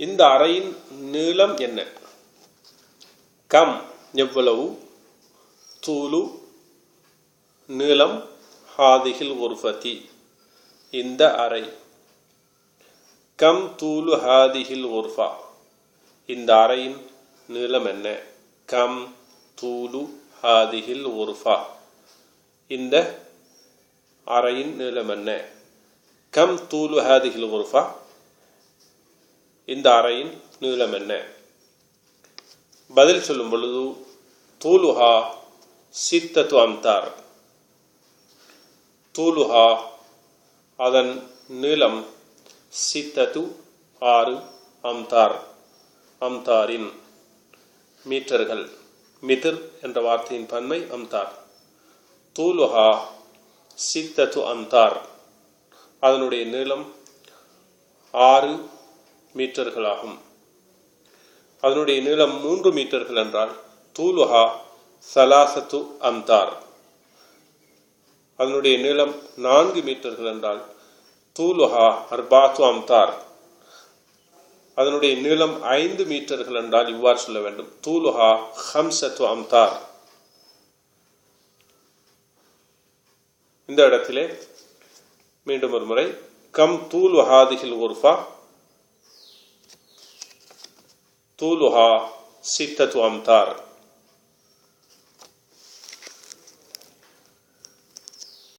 இந்த அறையின் நீளம் என்ன? கம் எவ்வளவு, தூலு நீளம், ஹாதிஹில் குர்ஃபதி இந்த அறை. கம் தூலு ஹாதிஹில் குர்ஃபா இந்த அறையின் நீளம் என்ன? கம் தூலு ஹாதிஹில் குர்ஃபா இந்த அறையின் நீளம் என்ன? கம் தூலு ஹாதிஹில் குர்ஃபா இந்த அறையின் நீளம் என்ன? பதில் சொல்லும் பொழுது தூலுஹா சித்தத்து அம்தார், தூலுஹா அதன் நீளம், சித்தத்து 6 அம்தார் அம்தாரின் மீட்டர்கள். மித்ர் என்ற வார்த்தையின் பன்மை அம்தார். தூலுஹா சித்தத்து அம்தார் அதனுடைய நீளம் 6 மீட்டர்களாகும். அதனுடைய நீளம் 3 மீட்டர்கள் என்றால் தூலுஹா சலாசத்து அம்தார். அதனுடைய நீளம் 4 மீட்டர்கள் என்றால் தூலுஹா அர்பாத்து அம்தார். அதனுடைய நீளம் 5 மீட்டர்கள் என்றால் இவ்வாறு சொல்ல வேண்டும், தூலுஹா ஹம்சத்து அம்தார். இந்த இடத்திலே மீண்டும் ஒரு முறை, கம் தூலு ஹாதிஹில் குர்ஃபா, தூலுஹா சித்தத்து அம்தார்.